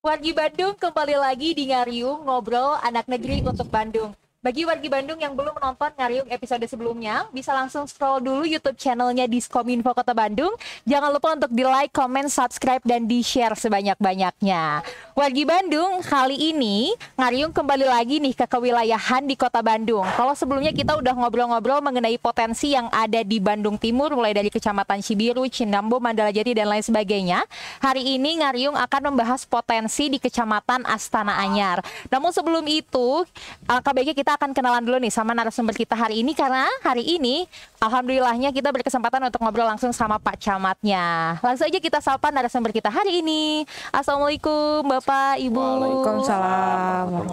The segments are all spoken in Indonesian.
Wargi Bandung kembali lagi di Ngariung Ngobrol Anak Negeri untuk Bandung. Bagi wargi Bandung yang belum menonton Ngariung episode sebelumnya, bisa langsung scroll dulu YouTube channelnya Diskominfo Kota Bandung. Jangan lupa untuk di like, comment, subscribe, dan di share sebanyak-banyaknya. Wargi Bandung, kali ini Ngariung kembali lagi nih ke kewilayahan di Kota Bandung. Kalau sebelumnya kita udah ngobrol-ngobrol mengenai potensi yang ada di Bandung Timur, mulai dari Kecamatan Cibiru, Cindambo, Mandala Jati, dan lain sebagainya. Hari ini Ngariung akan membahas potensi di Kecamatan Astana Anyar. Namun sebelum itu, alangkah baiknya kita akan kenalan dulu nih sama narasumber kita hari ini, karena hari ini alhamdulillahnya kita berkesempatan untuk ngobrol langsung sama Pak Camatnya. Langsung aja kita sapa narasumber kita hari ini. Assalamualaikum Bapak Ibu. Waalaikumsalam.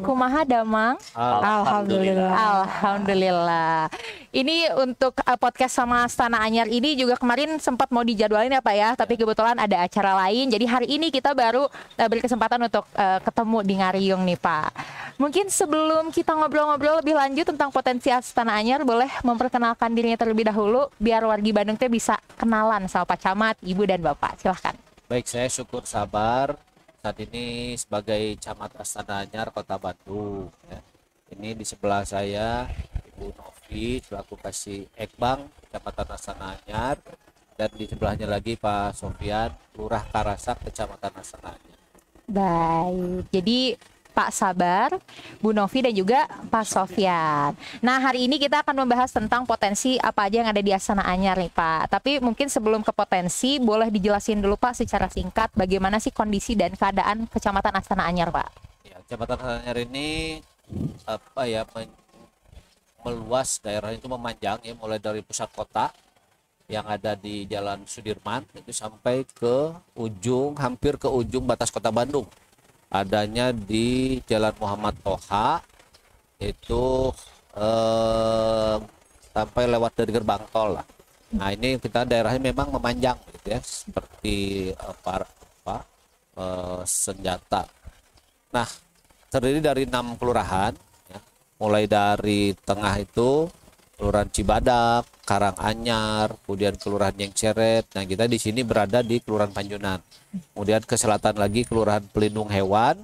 Kumaha damang? Alhamdulillah. Alhamdulillah. Ini untuk podcast sama Astana Anyar ini juga kemarin sempat mau dijadwalin ya Pak ya, tapi kebetulan ada acara lain. Jadi hari ini kita baru berkesempatan untuk ketemu di Ngariung nih Pak. Mungkin sebelum kita ngobrol-ngobrol lebih lanjut tentang potensi Astana Anyar, boleh memperkenalkan dirinya terlebih dahulu biar wargi Bandung teh bisa kenalan sama Pak Camat, Ibu dan Bapak. Silahkan. Baik, saya Syukur Sabar. Saat ini sebagai Camat Astana Anyar Kota Bandung. Ya. Ini di sebelah saya Ibu Novi selaku Kasih Ekbang Kecamatan Astana Anyar, dan di sebelahnya lagi Pak Sofian, Lurah Karasak Kecamatan Astana Anyar. Baik. Jadi Pak Sabar, Bu Novi, dan juga Pak Sofian. Nah, hari ini kita akan membahas tentang potensi apa aja yang ada di Astana Anyar nih Pak. Tapi mungkin sebelum ke potensi, boleh dijelasin dulu Pak secara singkat bagaimana sih kondisi dan keadaan Kecamatan Astana Anyar Pak? Ya, Kecamatan Astana Anyar ini meluas, daerah itu memanjang ya, mulai dari pusat kota yang ada di Jalan Sudirman itu sampai ke ujung, hampir ke ujung batas Kota Bandung. Adanya di Jalan Muhammad Toha itu sampai lewat dari gerbang tol lah. Nah, ini kita daerahnya memang memanjang gitu ya, seperti senjata. Nah, terdiri dari 6 kelurahan ya. Mulai dari tengah itu Kelurahan Cibadak, Karanganyar, kemudian Kelurahan Nyengceret. Nah, kita di sini berada di Kelurahan Panjunan. Kemudian ke selatan lagi Kelurahan Pelindung Hewan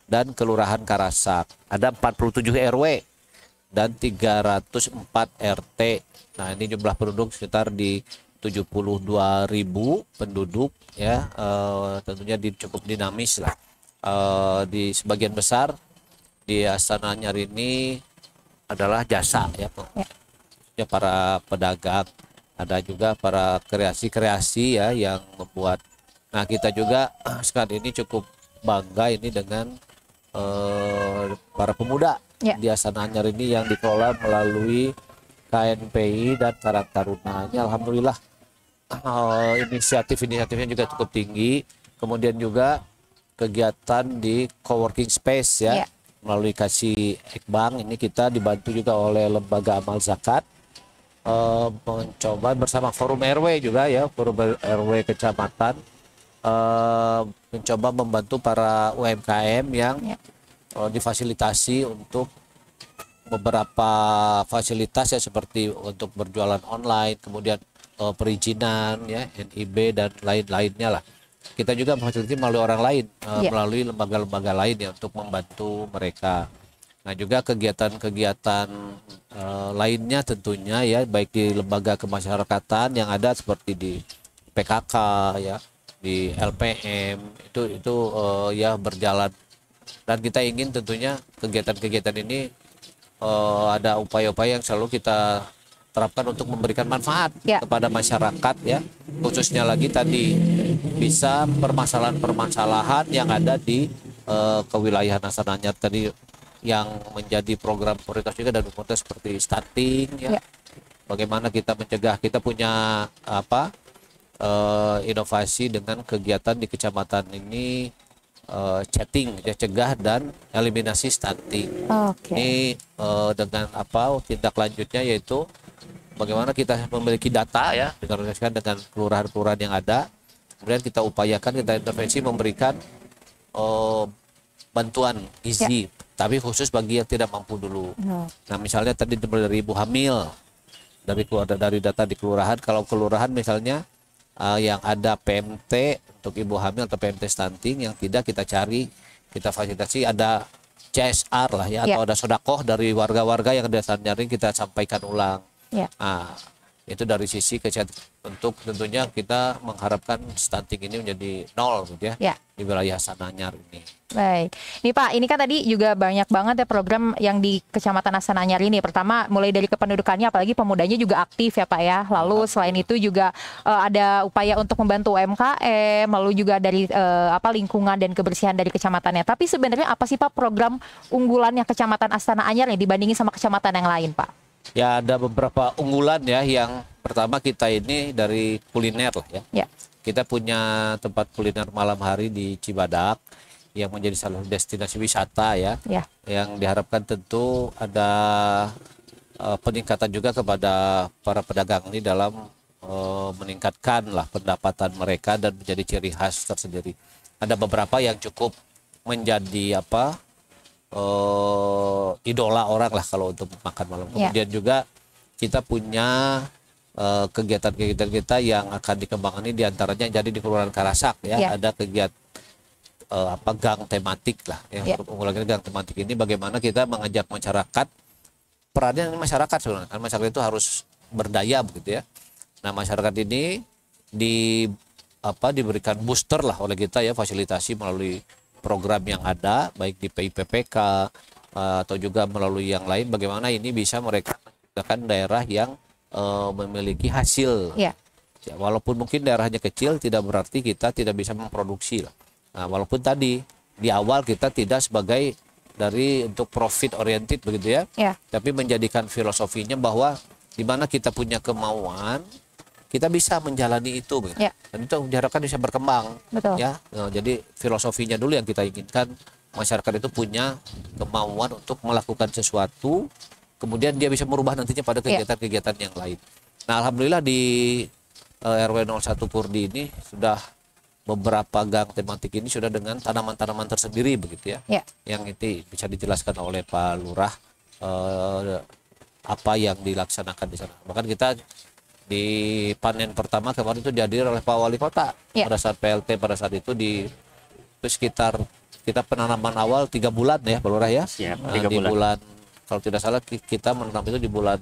dan Kelurahan Karasak. Ada 47 RW dan 304 RT. Nah, ini jumlah penduduk sekitar di 72.000 penduduk ya. Tentunya cukup dinamis lah. Di sebagian besar di Astana Anyar ini adalah jasa ya. Ya, para pedagang, ada juga para kreasi-kreasi ya yang membuat. Nah, kita juga saat ini cukup bangga ini dengan para pemuda di Astana Anyar ini yang dikelola melalui KNPI dan Karang Tarunanya. Alhamdulillah inisiatifnya juga cukup tinggi. Kemudian juga kegiatan di coworking space ya. Melalui Kasih Ekbang ini kita dibantu juga oleh Lembaga Amal Zakat. Mencoba bersama Forum RW juga ya, Forum RW Kecamatan mencoba membantu para UMKM yang difasilitasi untuk beberapa fasilitas ya, seperti untuk berjualan online, kemudian perizinan ya, NIB dan lain-lainnya lah. Kita juga memfasilitasi melalui orang lain, melalui lembaga-lembaga lain ya, untuk membantu mereka. Nah, juga kegiatan-kegiatan lainnya tentunya ya, baik di lembaga kemasyarakatan yang ada seperti di PKK ya, di LPM itu ya berjalan, dan kita ingin tentunya kegiatan-kegiatan ini ada upaya-upaya yang selalu kita terapkan untuk memberikan manfaat kepada masyarakat ya, khususnya lagi tadi bisa permasalahan-permasalahan yang ada di kewilayahan Astana Anyar tadi, yang menjadi program prioritas juga dan prioritas seperti stunting ya. Bagaimana kita mencegah, kita punya inovasi dengan kegiatan di kecamatan ini, chatting ya, cegah dan eliminasi stunting. Ini dengan tindak lanjutnya yaitu bagaimana kita memiliki data ya, dengan kelurahan-kelurahan yang ada, kemudian kita upayakan, kita intervensi memberikan bantuan gizi, tapi khusus bagi yang tidak mampu dulu. Nah, misalnya tadi dari ibu hamil, dari data di kelurahan, kalau kelurahan misalnya yang ada PMT untuk ibu hamil atau PMT stunting, yang tidak kita cari, kita fasilitasi ada CSR lah ya, atau ada sodakoh dari warga-warga yang ada nyaring, kita sampaikan ulang. Nah, itu dari sisi kesehatan, untuk tentunya kita mengharapkan stunting ini menjadi nol gitu ya, di wilayah Astana-Anyar ini. Baik, nih Pak, ini kan tadi juga banyak banget ya program yang di Kecamatan Astana-Anyar ini. Pertama, mulai dari kependudukannya, apalagi pemudanya juga aktif ya Pak ya. Lalu selain itu juga ada upaya untuk membantu UMKM, lalu juga dari lingkungan dan kebersihan dari kecamatannya. Tapi sebenarnya apa sih Pak program unggulannya Kecamatan Astana-Anyar nih dibandingin sama kecamatan yang lain Pak? Ya, ada beberapa unggulan ya. Yang pertama, kita ini dari kuliner lah ya. Kita punya tempat kuliner malam hari di Cibadak yang menjadi salah satu destinasi wisata ya. Yang diharapkan tentu ada peningkatan juga kepada para pedagang ini dalam meningkatkan lah pendapatan mereka dan menjadi ciri khas tersendiri. Ada beberapa yang cukup menjadi idola orang lah kalau untuk makan malam. Kemudian juga kita punya kegiatan-kegiatan kita yang akan dikembangkan ini diantaranya jadi di Kelurahan Karasak ya. Ada kegiatan gang tematik lah yang unggulan gang tematik ini, bagaimana kita mengajak masyarakat, perannya masyarakat sebenarnya kan, masyarakat itu harus berdaya begitu ya. Nah, masyarakat ini diberikan booster lah oleh kita ya, fasilitasi melalui program yang ada baik di PIPPK atau juga melalui yang lain, bagaimana ini bisa mereka menciptakan daerah yang memiliki hasil. Walaupun mungkin daerahnya kecil, tidak berarti kita tidak bisa memproduksi lah. Nah, walaupun tadi di awal kita tidak sebagai dari untuk profit oriented begitu ya, tapi menjadikan filosofinya bahwa di mana kita punya kemauan, kita bisa menjalani itu, dan itu diharapkan bisa berkembang. Ya. Nah, jadi filosofinya dulu yang kita inginkan, masyarakat itu punya kemauan untuk melakukan sesuatu, kemudian dia bisa merubah nantinya pada kegiatan-kegiatan yang lain. Nah, alhamdulillah di RW 01 Kurdi ini sudah beberapa gang tematik ini sudah dengan tanaman-tanaman tersendiri begitu ya. Yang itu bisa dijelaskan oleh Pak Lurah apa yang dilaksanakan di sana. Bahkan kita di panen pertama kemarin itu dihadiri oleh Pak Wali Kota pada saat PLT pada saat itu sekitar kita penanaman awal 3 bulan ya Pak Lurah ya. Di bulan kalau tidak salah kita menanam itu di bulan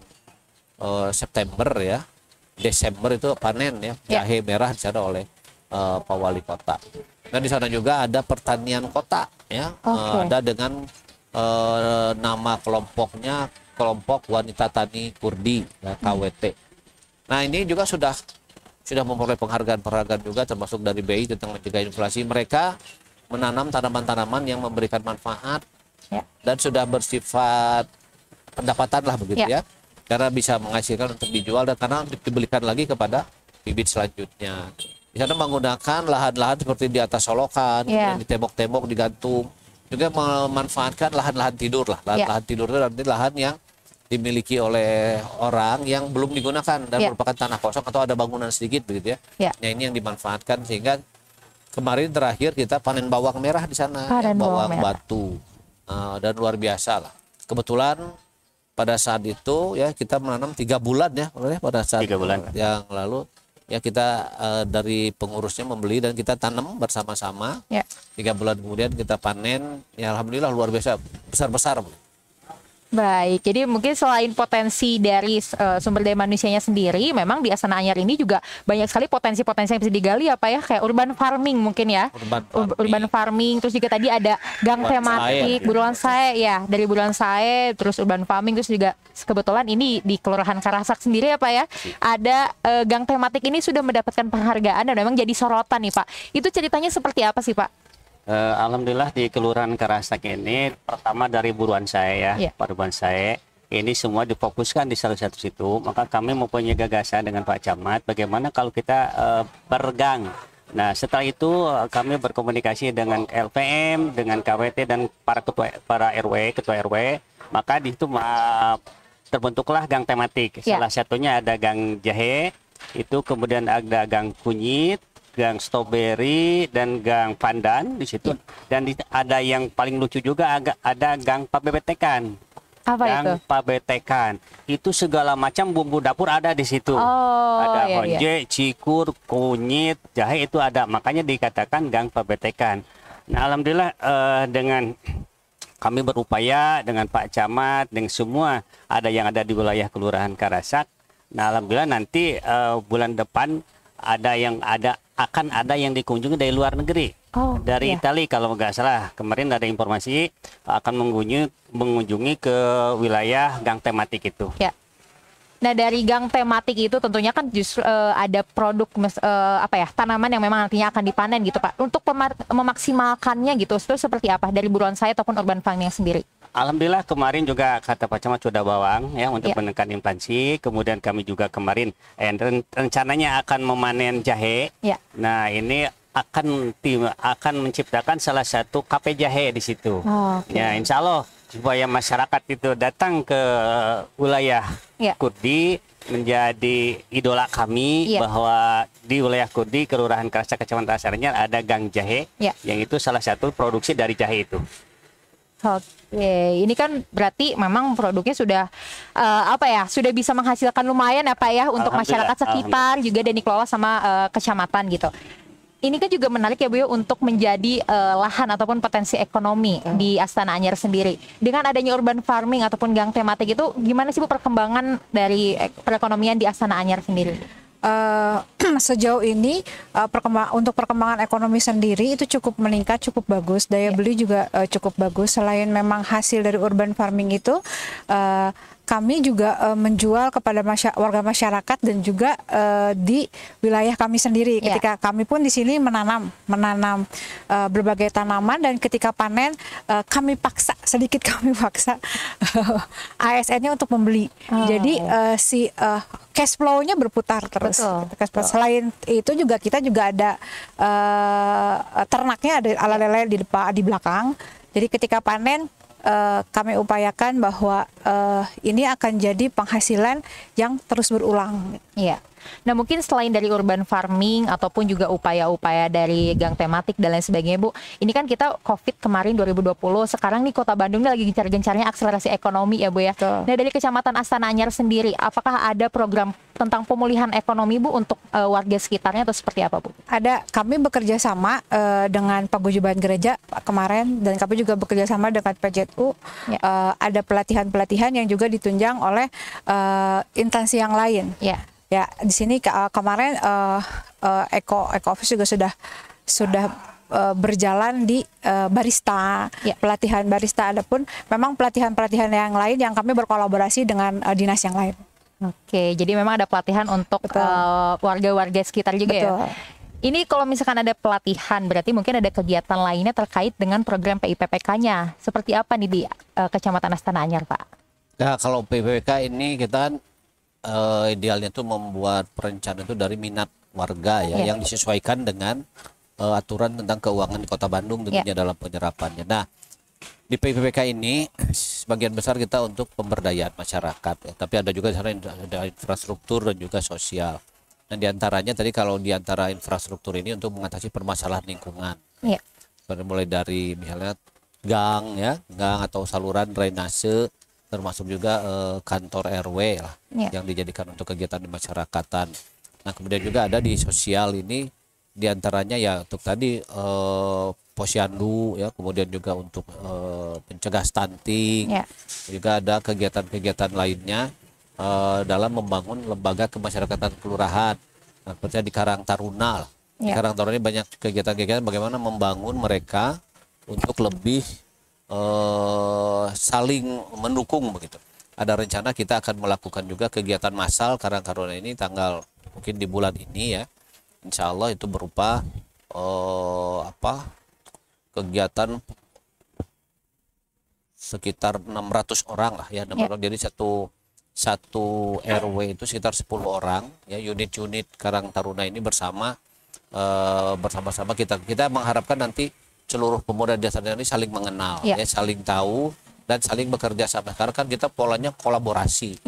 September ya. Desember itu panen ya, jahe merah di sana oleh Pak Wali Kota. Dan di sana juga ada pertanian kota ya. Ada dengan nama kelompoknya kelompok wanita tani Kurdi ya, KWT. Nah, ini juga sudah memperoleh penghargaan juga termasuk dari BI tentang mencegah inflasi. Mereka menanam tanaman-tanaman yang memberikan manfaat dan sudah bersifat pendapatan lah begitu ya. Karena bisa menghasilkan untuk dijual dan karena dibelikan lagi kepada bibit selanjutnya. Di sana menggunakan lahan-lahan seperti di atas solokan, di tembok-tembok digantung. Juga memanfaatkan lahan-lahan tidur lah. Lahan tidur itu nanti lahan yang dimiliki oleh orang yang belum digunakan dan merupakan tanah kosong atau ada bangunan sedikit begitu ya. Nah, ini yang dimanfaatkan sehingga kemarin terakhir kita panen bawang merah di sana, bawang batu. Dan luar biasa lah. Kebetulan pada saat itu ya kita menanam 3 bulan ya, pada saat 3 bulan yang lalu. Ya kita dari pengurusnya membeli dan kita tanam bersama-sama. 3 bulan kemudian kita panen. Ya alhamdulillah luar biasa besar-besar. Baik, jadi mungkin selain potensi dari sumber daya manusianya sendiri, memang di Astana-Anyar ini juga banyak sekali potensi-potensi yang bisa digali apa ya, kayak urban farming mungkin ya. Urban farming, terus juga tadi ada gang tematik, Buruan Sae ya, dari Buruan Sae, terus urban farming, terus juga kebetulan ini di Kelurahan Karasak sendiri ya Pak ya, ada gang tematik ini sudah mendapatkan penghargaan dan memang jadi sorotan nih Pak. Itu ceritanya seperti apa sih Pak? Alhamdulillah di Kelurahan Karasak ini pertama dari Buruan Sae ya, Pak Buruan Sae ini semua difokuskan di salah satu situ. Maka kami mempunyai gagasan dengan Pak Camat bagaimana kalau kita bergang. Nah, setelah itu kami berkomunikasi dengan LPM, dengan KWT dan para ketua RW. Maka di situ terbentuklah gang tematik. Salah satunya ada gang jahe, itu kemudian ada gang kunyit, gang stroberi dan gang pandan di situ. Dan ada yang paling lucu juga ada gang pabebetekan. Apa itu? Gang Pabetekan. Itu segala macam bumbu dapur ada di situ. Ada iya, honje, cikur, kunyit, jahe itu ada. Makanya dikatakan Gang Pabetekan. Nah, alhamdulillah dengan kami berupaya dengan Pak Camat, dengan semua ada yang ada di wilayah Kelurahan Karasak. Nah, alhamdulillah nanti bulan depan akan ada yang dikunjungi dari luar negeri. Dari Italia kalau nggak salah. Kemarin ada informasi akan mengunjungi ke wilayah gang tematik itu. Ya. Nah, dari gang tematik itu tentunya kan justru ada produk tanaman yang memang nantinya akan dipanen gitu Pak. Untuk memaksimalkannya gitu, itu seperti apa dari buruan saya ataupun urban farming sendiri? Alhamdulillah kemarin juga kata Pak Camat sudah bawang ya untuk menekan inflasi. Kemudian kami juga kemarin rencananya akan memanen jahe. Ya. Nah, ini akan menciptakan salah satu kafe jahe di situ. Ya, insya Allah supaya masyarakat itu datang ke wilayah Kurdi menjadi idola kami bahwa di wilayah Kurdi Kelurahan Karasak Kecamatan Asaranyar ada gang jahe yang itu salah satu produksi dari jahe itu. Oke, ini kan berarti memang produknya sudah sudah bisa menghasilkan lumayan ya Pak ya untuk masyarakat sekitar juga dan dikelola sama kecamatan gitu. Ini kan juga menarik ya Bu ya untuk menjadi lahan ataupun potensi ekonomi di Astana Anyar sendiri. Dengan adanya urban farming ataupun gang tematik itu gimana sih Bu perkembangan dari perekonomian di Astana Anyar sendiri? Sejauh ini untuk perkembangan ekonomi sendiri itu cukup meningkat, cukup bagus. Daya beli juga cukup bagus. Selain memang hasil dari urban farming itu, kami juga menjual kepada warga masyarakat dan juga di wilayah kami sendiri. Ketika kami pun di sini menanam berbagai tanaman dan ketika panen kami paksa ASN-nya untuk membeli. Jadi si cash flow-nya berputar terus. Selain itu juga kita juga ada ternaknya, ada ala lele di belakang. Jadi ketika panen kami upayakan bahwa ini akan jadi penghasilan yang terus berulang. Iya. Nah, mungkin selain dari urban farming ataupun juga upaya-upaya dari gang tematik dan lain sebagainya Bu, ini kan kita COVID kemarin 2020, sekarang nih Kota Bandung ini lagi gencar-gencarnya akselerasi ekonomi ya Bu ya. Nah, dari Kecamatan Astana Anyar sendiri, apakah ada program tentang pemulihan ekonomi Bu untuk warga sekitarnya atau seperti apa Bu? Ada, kami bekerja sama dengan Paguyuban Gereja kemarin dan kami juga bekerja sama dengan PJTU. Ada pelatihan-pelatihan yang juga ditunjang oleh instansi yang lain. Ya, di sini kemarin Eco Office juga sudah berjalan di barista, pelatihan barista. Adapun memang pelatihan-pelatihan yang lain yang kami berkolaborasi dengan dinas yang lain. Oke, jadi memang ada pelatihan untuk warga-warga sekitar juga ya. Ini kalau misalkan ada pelatihan, berarti mungkin ada kegiatan lainnya terkait dengan program PIPPK-nya. Seperti apa nih di Kecamatan Astana Anyar, Pak? Ya, kalau PIPPK ini kita kan idealnya tuh membuat perencanaan itu dari minat warga ya, yang disesuaikan dengan aturan tentang keuangan di Kota Bandung tentunya dalam penyerapannya. Nah, di PIPPK ini sebagian besar kita untuk pemberdayaan masyarakat ya, tapi ada juga ada infrastruktur dan juga sosial. Dan diantaranya tadi kalau diantara infrastruktur ini untuk mengatasi permasalahan lingkungan, mulai dari misalnya gang atau saluran drainase, termasuk juga kantor RW lah yang dijadikan untuk kegiatan di masyarakatan. Nah, kemudian juga ada di sosial ini diantaranya ya untuk tadi posyandu ya, kemudian juga untuk pencegah stunting, juga ada kegiatan-kegiatan lainnya dalam membangun lembaga kemasyarakatan kelurahan. Nah, seperti di Karang Taruna lah. Di Karang Taruna ini banyak kegiatan-kegiatan bagaimana membangun mereka untuk lebih saling mendukung begitu. Ada rencana kita akan melakukan juga kegiatan massal Karang Taruna ini tanggal mungkin di bulan ini ya. Insya Allah itu berupa kegiatan sekitar 600 orang lah ya, 600 orang. Jadi satu RW itu sekitar 10 orang ya, unit-unit Karang Taruna ini bersama-sama kita mengharapkan nanti seluruh pemuda desa ini saling mengenal ya, saling tahu dan saling bekerja sama. Karena kan kita polanya kolaborasi.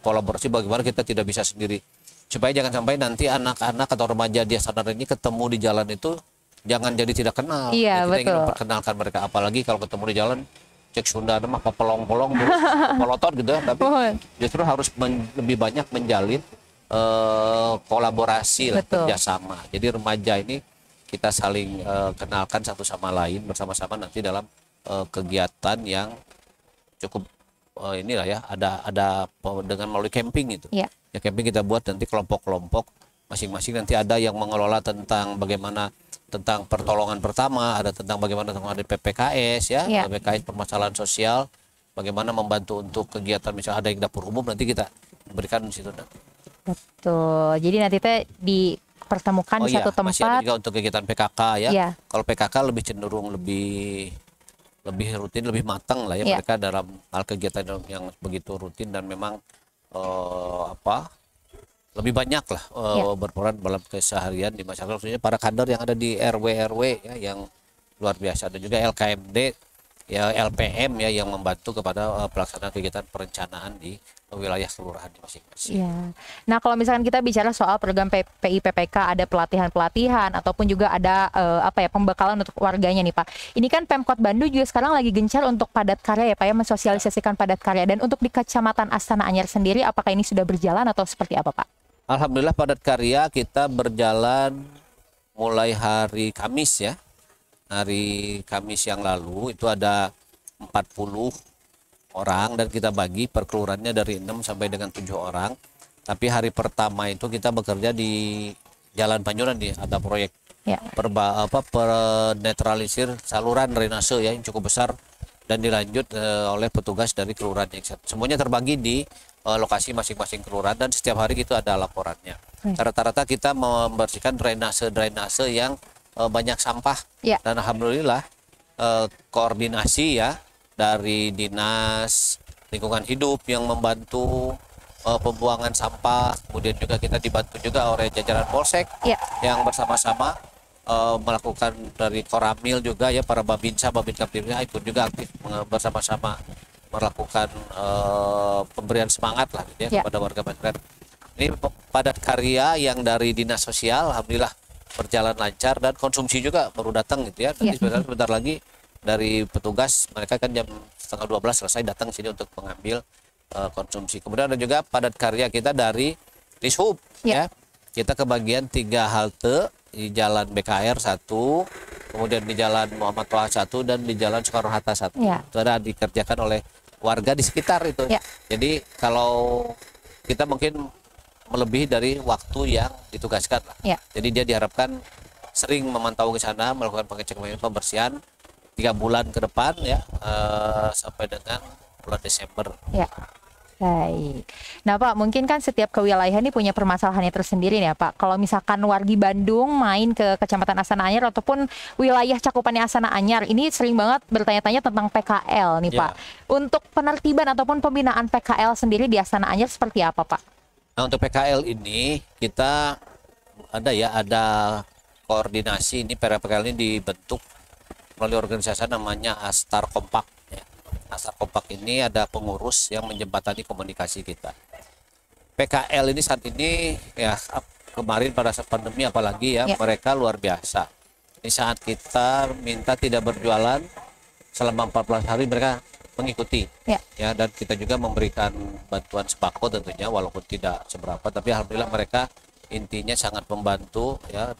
Kolaborasi bagaimana kita tidak bisa sendiri. Supaya jangan sampai nanti anak-anak atau remaja di Astana ini ketemu di jalan itu jangan jadi tidak kenal. Iya, kita betul. ingin memperkenalkan mereka, apalagi kalau ketemu di jalan cek Sunda mah pelong-pelong polotot gitu ya, tapi justru harus lebih banyak menjalin kolaborasi lah, kerjasama. Jadi remaja ini kita saling kenalkan satu sama lain bersama-sama nanti dalam kegiatan yang cukup inilah ya, ada dengan melalui camping itu. Ya camping kita buat nanti kelompok-kelompok masing-masing, nanti ada yang mengelola tentang bagaimana tentang pertolongan pertama, ada tentang bagaimana tentang ada PPKS ya, PPKS permasalahan sosial, bagaimana membantu untuk kegiatan misalnya ada yang dapur umum nanti kita berikan di situ nanti. Betul. Jadi nanti teh dipertemukan di satu tempat. Masih ada juga untuk kegiatan PKK ya. Kalau PKK lebih cenderung lebih rutin, lebih matang lah ya mereka dalam hal kegiatan yang begitu rutin dan memang lebih banyak lah berperan dalam keseharian di masyarakat, khususnya para kader yang ada di RW ya, yang luar biasa, dan juga LKMD ya, LPM ya, yang membantu kepada pelaksanaan kegiatan perencanaan di wilayah kelurahan di masing-masing. Nah, kalau misalkan kita bicara soal program PIPPK, ada pelatihan-pelatihan ataupun juga ada pembekalan untuk warganya nih Pak. Ini kan Pemkot Bandung juga sekarang lagi gencar untuk padat karya ya Pak ya, mensosialisasikan padat karya. Dan untuk di Kecamatan Astana Anyar sendiri, apakah ini sudah berjalan atau seperti apa Pak? Alhamdulillah padat karya kita berjalan mulai hari Kamis ya. Hari Kamis yang lalu itu ada 40 orang dan kita bagi per kelurahannya dari 6 sampai dengan 7 orang. Tapi hari pertama itu kita bekerja di Jalan Panjuran, ada proyek penetralisir saluran drainase ya, yang cukup besar dan dilanjut oleh petugas dari kelurahan yang semuanya terbagi di lokasi masing-masing kelurahan, dan setiap hari itu ada laporannya. Rata-rata kita membersihkan drainase yang banyak sampah dan alhamdulillah koordinasi ya dari Dinas Lingkungan Hidup yang membantu pembuangan sampah, kemudian juga kita dibantu juga oleh jajaran Polsek yang bersama-sama melakukan dari Koramil juga ya, para Babinsa Babinkamtibnya ikut juga aktif bersama-sama melakukan pemberian semangat lah gitu ya kepada warga masyarakat. Ini padat karya yang dari Dinas Sosial alhamdulillah berjalan lancar, dan konsumsi juga baru datang gitu ya. Nanti sebentar lagi dari petugas, mereka kan jam 11:30 selesai datang sini untuk mengambil konsumsi. Kemudian ada juga padat karya kita dari Dishub ya. Kita kebagian 3 halte di Jalan BKR 1, kemudian di Jalan Muhammad Toha 1, dan di Jalan Soekarno-Hatta 1. Itu ada dikerjakan oleh warga di sekitar itu. Jadi kalau kita mungkin melebihi dari waktu yang ditugaskan lah. Jadi dia diharapkan sering memantau ke sana, melakukan pengecekan pembersihan 3 bulan ke depan ya, sampai dengan bulan Desember. Baik. Nah Pak, mungkin kan setiap kewilayahan ini punya permasalahannya tersendiri nih ya Pak. Kalau misalkan wargi Bandung main ke Kecamatan Astana Anyar ataupun wilayah cakupannya Astana Anyar, ini sering banget bertanya-tanya tentang PKL nih Pak. Untuk penertiban ataupun pembinaan PKL sendiri di Astana Anyar seperti apa Pak? Nah, untuk PKL ini kita ada koordinasi. Ini PKL ini dibentuk melalui organisasi namanya Astar Kompak ya. Astar Kompak ini ada pengurus yang menjembatani komunikasi kita. PKL ini saat ini ya, kemarin pada saat pandemi apalagi ya, mereka luar biasa. Ini saat kita minta tidak berjualan selama 14 hari, mereka mengikuti ya, dan kita juga memberikan bantuan sembako tentunya walaupun tidak seberapa, tapi alhamdulillah mereka intinya sangat membantu ya,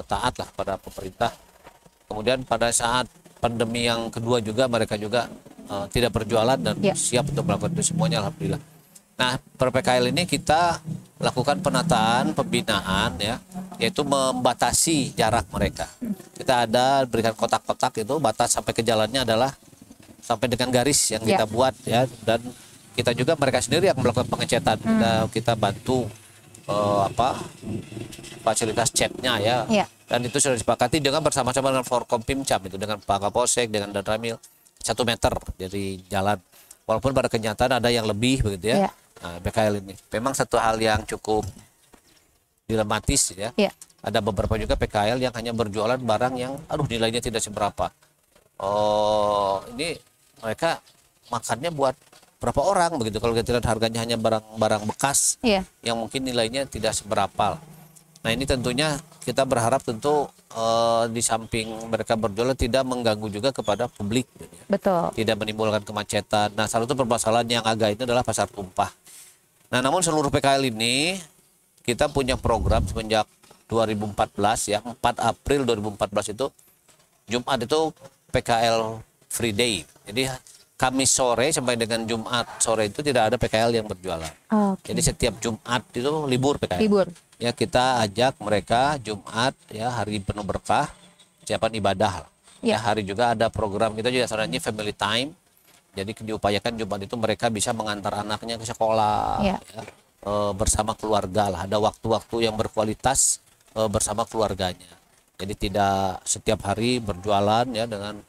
taat lah pada pemerintah. Kemudian pada saat pandemi yang kedua juga mereka juga tidak berjualan dan siap untuk melakukan itu semuanya alhamdulillah. Nah, per PKL ini kita lakukan penataan, pembinaan ya, yaitu membatasi jarak mereka. Kita ada berikan kotak-kotak itu, batas sampai ke jalannya adalah sampai dengan garis yang kita buat ya, dan kita juga mereka sendiri yang melakukan pengecetan. Kita bantu fasilitas catnya ya. Dan itu sudah disepakati dengan bersama-sama dengan Forkompimcam itu, dengan Pak Kapolsek, dengan Danramil 1 meter dari jalan. Walaupun pada kenyataan ada yang lebih begitu ya. Nah, PKL ini memang satu hal yang cukup dilematis ya. Ada beberapa juga PKL yang hanya berjualan barang yang nilainya tidak seberapa. Ini mereka makannya buat berapa orang begitu. Kalau kita lihat harganya hanya barang-barang bekas yang mungkin nilainya tidak seberapa. Nah, ini tentunya kita berharap tentu di samping mereka berjualan tidak mengganggu juga kepada publik. Betul. Tidak menimbulkan kemacetan. Nah, salah satu permasalahan yang agak itu adalah pasar tumpah. Nah, namun seluruh PKL ini kita punya program semenjak 2014 ya, 4 April 2014 itu Jumat itu PKL Free Day. Jadi Kamis sore sampai dengan Jumat sore itu tidak ada PKL yang berjualan. Okay. Jadi setiap Jumat itu libur PKL. Libur. Ya, kita ajak mereka Jumat ya, hari penuh berkah, persiapan ibadah. Ya, hari juga ada program kita juga sebenarnya family time. Jadi diupayakan Jumat itu mereka bisa mengantar anaknya ke sekolah ya, bersama keluarga lah. Ada waktu-waktu yang berkualitas bersama keluarganya. Jadi tidak setiap hari berjualan ya dengan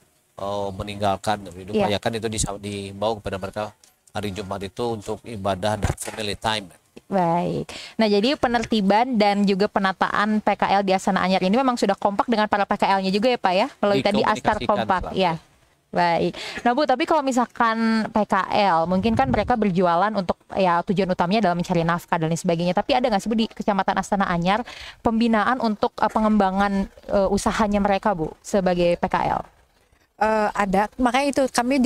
meninggalkan. Diupayakan itu dibawa kepada mereka hari Jumat itu untuk ibadah dan family time. Baik. Nah, jadi penertiban dan juga penataan PKL di Astana Anyar ini memang sudah kompak dengan para PKL-nya juga ya Pak ya? Melalui tadi Astar Kompak ya. Baik. Nah Bu, tapi kalau misalkan PKL, mungkin kan mereka berjualan untuk ya tujuan utamanya adalah mencari nafkah dan lain sebagainya. Tapi ada nggak sih Bu di Kecamatan Astana Anyar pembinaan untuk pengembangan usahanya mereka Bu sebagai PKL? Ada, makanya itu kami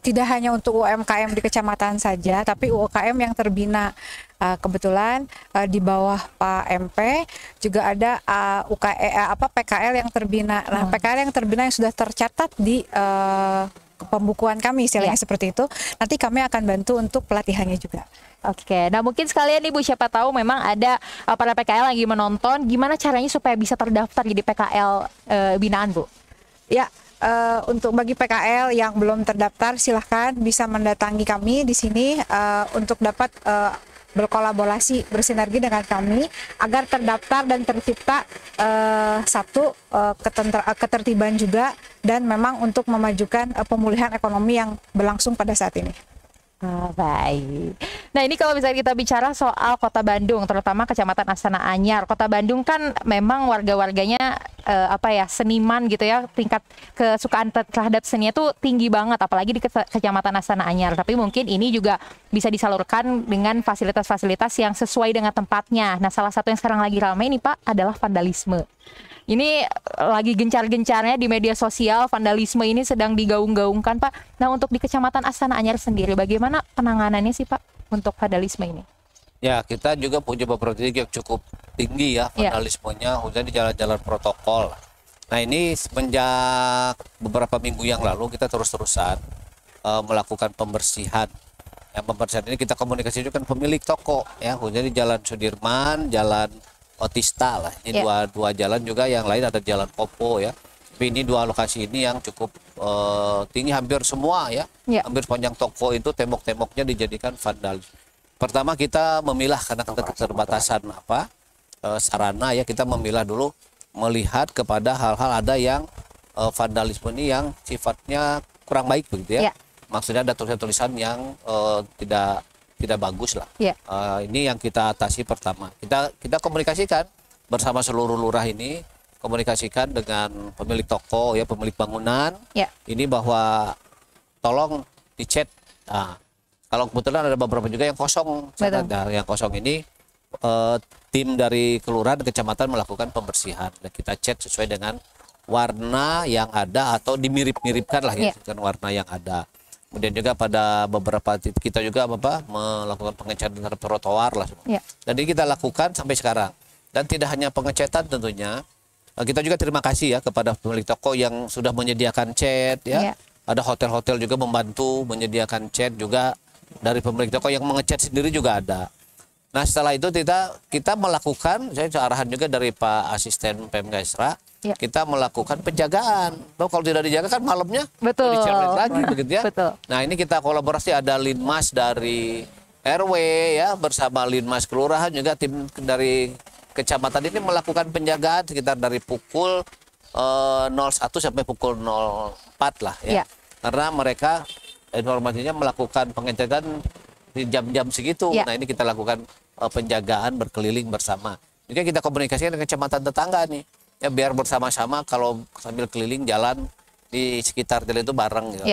tidak hanya untuk UMKM di kecamatan saja, tapi UMKM yang terbina kebetulan di bawah Pak MP juga ada PKL yang terbina. Nah, PKL yang terbina yang sudah tercatat di pembukuan kami, istilahnya seperti itu. Nanti kami akan bantu untuk pelatihannya juga. Oke, nah mungkin sekalian nih Bu, siapa tahu memang ada para PKL lagi menonton, gimana caranya supaya bisa terdaftar jadi PKL binaan Bu? Ya. Untuk bagi PKL yang belum terdaftar, silahkan bisa mendatangi kami di sini untuk dapat berkolaborasi, bersinergi dengan kami agar terdaftar dan tercipta ketertiban juga, dan memang untuk memajukan pemulihan ekonomi yang berlangsung pada saat ini. Baik. Nah, ini kalau misalnya kita bicara soal Kota Bandung, terutama Kecamatan Astana Anyar. Kota Bandung kan memang warga-warganya seniman gitu ya, tingkat kesukaan terhadap seni itu tinggi banget, apalagi di Kecamatan Astana Anyar. Tapi mungkin ini juga bisa disalurkan dengan fasilitas-fasilitas yang sesuai dengan tempatnya. Nah, salah satu yang sekarang lagi ramai nih Pak adalah vandalisme. Ini lagi gencar-gencarnya di media sosial, vandalisme ini sedang digaung-gaungkan Pak. Nah, untuk di Kecamatan Astana Anyar sendiri, bagaimana penanganannya sih Pak untuk vandalisme ini? Ya, kita juga punya beberapa titik yang cukup tinggi ya vandalismenya, khususnya di jalan-jalan protokol. Nah, ini semenjak beberapa minggu yang lalu kita terus-terusan melakukan pembersihan. Yang pembersihan ini kita komunikasi juga dengan pemilik toko ya, khususnya di Jalan Sudirman, Jalan Otista lah. Ini dua jalan juga, yang lain ada Jalan Popo ya. Tapi ini dua lokasi ini yang cukup tinggi, hampir semua ya. Hampir sepanjang toko itu tembok-temboknya dijadikan vandalis. Pertama kita memilah karena keterbatasan sarana ya, kita memilah dulu, melihat kepada hal-hal ada yang vandalisme ini yang sifatnya kurang baik begitu ya. Maksudnya ada tulisan-tulisan yang tidak bagus lah. Ini yang kita atasi pertama. Kita komunikasikan bersama seluruh lurah ini, komunikasikan dengan pemilik toko ya, pemilik bangunan. Ini bahwa tolong dicet. Nah, kalau kebetulan ada beberapa juga yang kosong. Yang kosong ini tim dari kelurahan dan kecamatan melakukan pembersihan dan kita cat sesuai dengan warna yang ada atau dimirip-miripkan lah ya dengan warna yang ada. Kemudian juga pada beberapa titik kita juga melakukan pengecatan terhadap trotoar lah. Dan ini kita lakukan sampai sekarang. Dan tidak hanya pengecatan tentunya, kita juga terima kasih ya kepada pemilik toko yang sudah menyediakan cat ya. Ada hotel-hotel juga membantu menyediakan cat juga, dari pemilik toko yang mengecat sendiri juga ada. Nah, setelah itu kita melakukan, saya arahan juga dari Pak Asisten Pemkesra, kita melakukan penjagaan. Kalau tidak dijaga kan malamnya dicerlet lagi begitu ya. Nah, ini kita kolaborasi, ada Linmas dari RW ya bersama Linmas Kelurahan, juga tim dari kecamatan ini melakukan penjagaan sekitar dari pukul 01 sampai pukul 04 lah ya. Karena mereka informasinya melakukan pengecekan di jam-jam segitu. Nah, ini kita lakukan penjagaan berkeliling bersama. Juga kita komunikasikan dengan kecamatan tetangga nih. Ya, biar bersama-sama kalau sambil keliling jalan di sekitar jalan itu bareng gitu.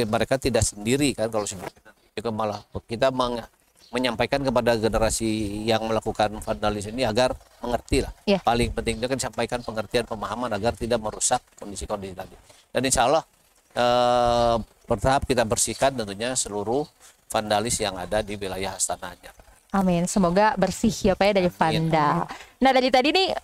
Mereka tidak sendiri kan, kalau juga malah kita menyampaikan kepada generasi yang melakukan vandalisme ini agar mengerti lah. Paling penting itu kan sampaikan pengertian, pemahaman agar tidak merusak kondisi-kondisi tadi. Dan insya Allah bertahap kita bersihkan tentunya seluruh vandalis yang ada di wilayah Astana Anyar. Amin, semoga bersih ya Pak ya dari vandal. Nah dari tadi nih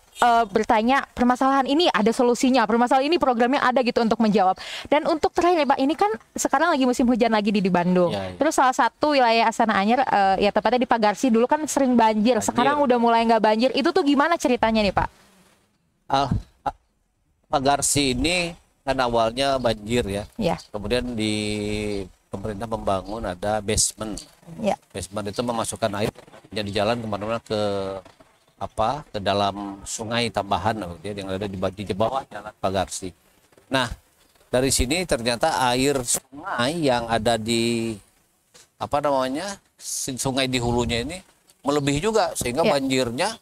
bertanya permasalahan ini ada solusinya, permasalahan ini programnya ada gitu untuk menjawab. Dan untuk terakhir nih Pak, ini kan sekarang lagi musim hujan lagi di Bandung. Terus salah satu wilayah Astana Anyar ya tepatnya di Pagarsi dulu kan sering banjir. Sekarang udah mulai nggak banjir. Itu tuh gimana ceritanya nih Pak? Pagarsi ini kan awalnya banjir ya. Kemudian di pemerintah membangun ada basement. Basement itu memasukkan air jadi jalan kemana-mana ke dalam sungai tambahan yang ada di bawah jalan Pagarsi. Nah dari sini ternyata air sungai yang ada di sungai di hulunya ini melebihi juga sehingga banjirnya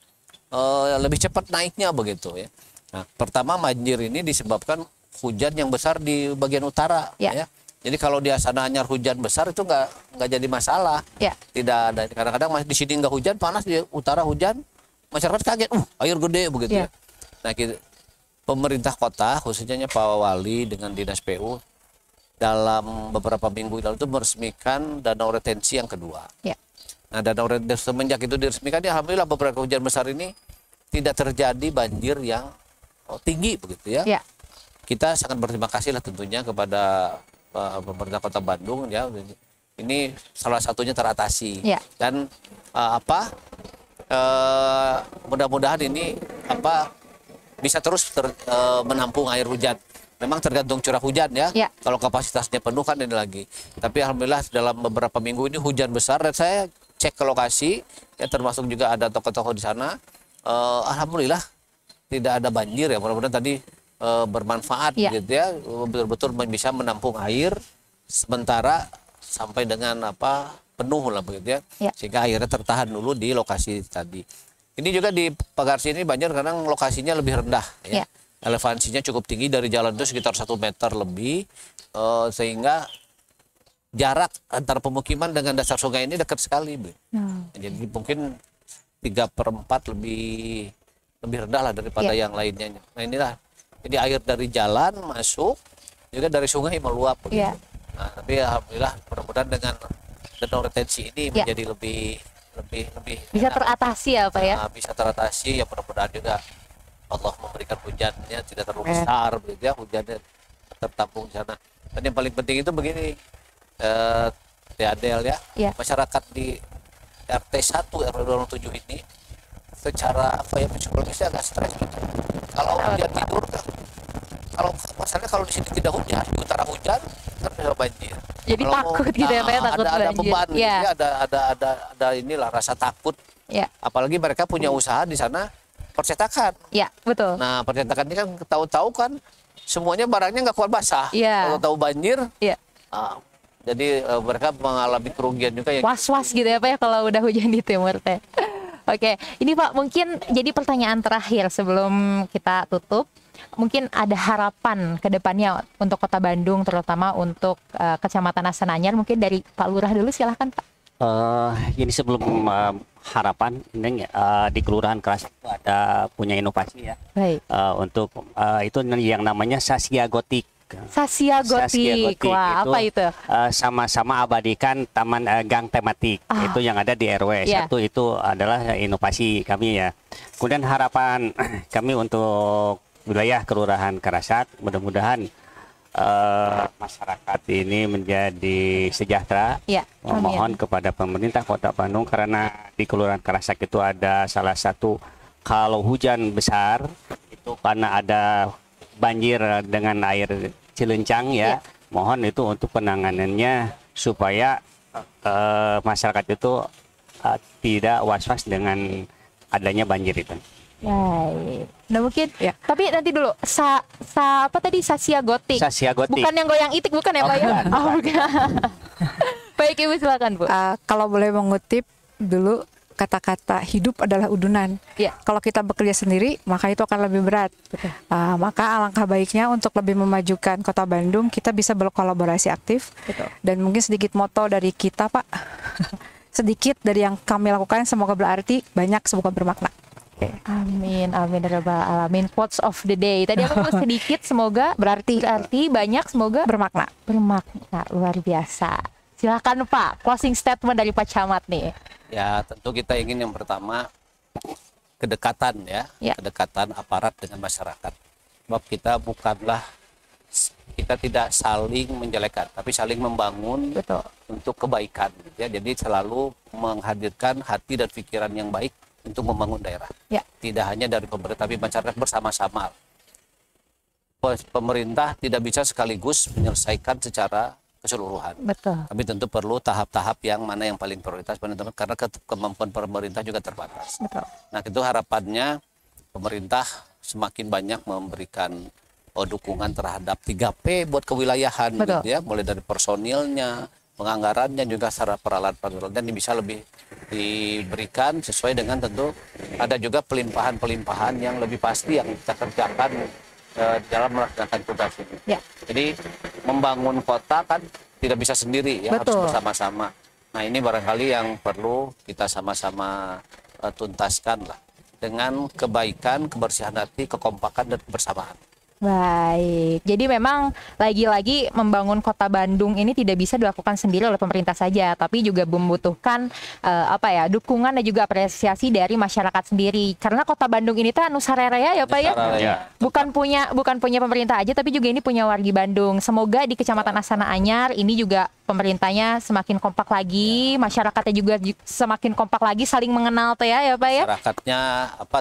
lebih cepat naiknya begitu ya. Nah pertama banjir ini disebabkan hujan yang besar di bagian utara ya. Jadi kalau di Astana Anyar hujan besar itu nggak jadi masalah. Tidak ada. Kadang-kadang di sini nggak hujan, panas, di utara hujan, masyarakat kaget, air gede begitu ya. Nah, pemerintah kota khususnya Pak Wali dengan Dinas PU dalam beberapa minggu lalu itu meresmikan danau retensi yang kedua. Nah, danau retensi semenjak itu diresmikan, alhamdulillah beberapa hujan besar ini tidak terjadi banjir yang tinggi begitu ya. Kita sangat berterima kasih lah tentunya kepada pemerintah Kota Bandung ya, ini salah satunya teratasi dan mudah-mudahan ini bisa terus menampung air hujan. Memang tergantung curah hujan ya. Kalau kapasitasnya penuh kan ini lagi. Tapi alhamdulillah dalam beberapa minggu ini hujan besar dan saya cek ke lokasi ya, termasuk juga ada toko-toko di sana. Alhamdulillah tidak ada banjir ya. Mudah-mudahan tadi bermanfaat gitu ya, betul-betul bisa menampung air sementara sampai dengan penuh lah begitu ya, sehingga airnya tertahan dulu di lokasi tadi. Ini juga di Pagarsi ini banjir karena lokasinya lebih rendah ya. Elevansinya cukup tinggi, dari jalan itu sekitar 1 meter lebih, sehingga jarak antar pemukiman dengan dasar sungai ini dekat sekali. Jadi mungkin 3/4 lebih rendah lah daripada yang lainnya. Nah inilah, jadi air dari jalan masuk, juga dari sungai meluap begitu. Nah, tapi alhamdulillah mudah-mudahan dengan danau retensi ini menjadi lebih bisa teratasi ya Pak ya. Bisa teratasi ya, mudah-mudahan juga Allah memberikan hujannya tidak terlalu besar begitu ya, hujannya tertampung di sana. Dan yang paling penting itu begini, Adel ya, masyarakat di RT 1 RW 27 ini secara psikologisnya agak stres gitu. Kalau dia tidur, kalau di sini tidak hujan, di utara hujan kan bisa banjir. Jadi kalau takut gitu ya Pak ya, takut ada banjir. Beban, ada inilah rasa takut. Apalagi mereka punya usaha di sana percetakan. Betul. Nah percetakan ini kan tahu-tahu kan semuanya barangnya nggak kuat basah. Kalau tahu banjir, jadi mereka mengalami kerugian juga. Was-was gitu ya Pak ya kalau udah hujan di timur teh. Oke, ini Pak mungkin jadi pertanyaan terakhir sebelum kita tutup. Mungkin ada harapan ke depannya untuk Kota Bandung, terutama untuk Kecamatan Astana Anyar. Mungkin dari Pak Lurah dulu, silahkan Pak. Ini sebelum harapan, ini di Kelurahan Kerasak itu ada punya inovasi ya. Baik. Untuk itu yang namanya Sasia Gotik. Sasia Gotik. Wah, apa itu? Sama-sama abadikan taman gang tematik. Itu yang ada di RW 1, itu adalah inovasi kami ya. Kemudian harapan kami untuk wilayah Kelurahan Kerasak, mudah-mudahan masyarakat ini menjadi sejahtera. Mohon kepada pemerintah Kota Bandung, karena di Kelurahan Kerasak itu ada salah satu, kalau hujan besar itu karena ada banjir dengan air Cilencang ya, mohon itu untuk penanganannya supaya masyarakat itu tidak was-was dengan adanya banjir itu. Baik. Nah mungkin, tapi nanti dulu apa tadi, Sasia Gotik? Sasia Gotik. Bukan yang goyang itik, bukan ya Pak ya? Bukan. Baik Ibu, silakan Bu. Kalau boleh mengutip dulu kata-kata, hidup adalah udunan. Kalau kita bekerja sendiri, maka itu akan lebih berat. Maka alangkah baiknya untuk lebih memajukan Kota Bandung, kita bisa berkolaborasi aktif. Dan mungkin sedikit moto dari kita Pak, sedikit dari yang kami lakukan semoga berarti, banyak semoga bermakna. Amin, amin ya rabbal alamin. Quotes of the day. Tadi aku bilang sedikit semoga berarti, banyak semoga Bermakna. bermakna. Luar biasa. Silakan Pak, closing statement dari Pak Camat nih. Ya, tentu kita ingin yang pertama kedekatan ya, kedekatan aparat dengan masyarakat. Sebab kita tidak saling menjelekan, tapi saling membangun. Betul. Untuk kebaikan. Ya, jadi selalu menghadirkan hati dan pikiran yang baik untuk membangun daerah. Ya. Tidak hanya dari pemerintah, tapi masyarakat bersama-sama. Pemerintah tidak bisa sekaligus menyelesaikan secara keseluruhan. Betul. Tapi tentu perlu tahap-tahap yang mana yang paling prioritas, karena kemampuan pemerintah juga terbatas. Betul. Nah, itu harapannya pemerintah semakin banyak memberikan dukungan terhadap 3P buat kewilayahan, gitu ya, mulai dari personilnya, penganggarannya, juga secara peralatan yang bisa lebih diberikan sesuai dengan tentu ada juga pelimpahan yang lebih pasti yang kita kerjakan dalam melaksanakan tugas ini. Ya. Jadi membangun kota kan tidak bisa sendiri ya, harus bersama-sama. Nah, ini barangkali yang perlu kita sama-sama tuntaskan lah dengan kebaikan, kebersihan hati, kekompakan dan kebersamaan. Baik, jadi memang lagi-lagi membangun kota Bandung ini tidak bisa dilakukan sendiri oleh pemerintah saja, tapi juga membutuhkan dukungan dan juga apresiasi dari masyarakat sendiri. Karena kota Bandung ini tuh nusareraya ya Pak ya, bukan punya pemerintah aja, tapi juga ini punya wargi Bandung. Semoga di Kecamatan Astana Anyar ini juga pemerintahnya semakin kompak lagi, masyarakatnya juga semakin kompak lagi, saling mengenal tuh ya Pak ya. Masyarakatnya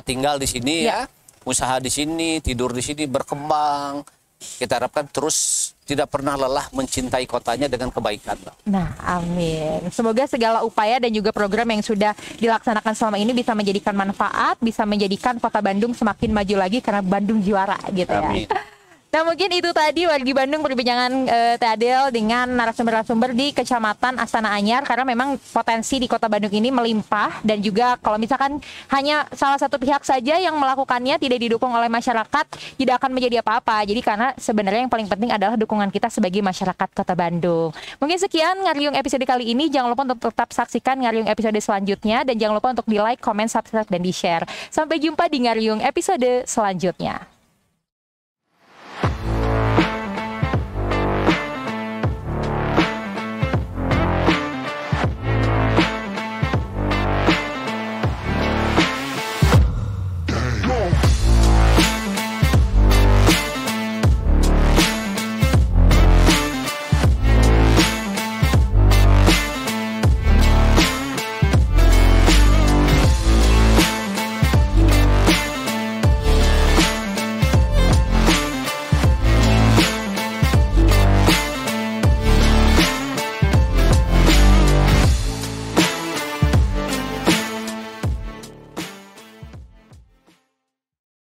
tinggal di sini ya. Usaha di sini, tidur di sini, berkembang. Kita harapkan terus tidak pernah lelah mencintai kotanya dengan kebaikan. Nah, amin. Semoga segala upaya dan juga program yang sudah dilaksanakan selama ini bisa menjadikan manfaat, bisa menjadikan kota Bandung semakin maju lagi karena Bandung juara gitu ya. Amin. Nah, mungkin itu tadi wargi Bandung perbincangan Tadel dengan narasumber-narasumber di Kecamatan Astana Anyar, karena memang potensi di Kota Bandung ini melimpah, dan juga kalau misalkan hanya salah satu pihak saja yang melakukannya tidak didukung oleh masyarakat, tidak akan menjadi apa-apa. Jadi karena sebenarnya yang paling penting adalah dukungan kita sebagai masyarakat Kota Bandung. Mungkin sekian Ngariung episode kali ini. Jangan lupa untuk tetap saksikan Ngariung episode selanjutnya, dan jangan lupa untuk di like, comment, subscribe, dan di share. Sampai jumpa di Ngariung episode selanjutnya.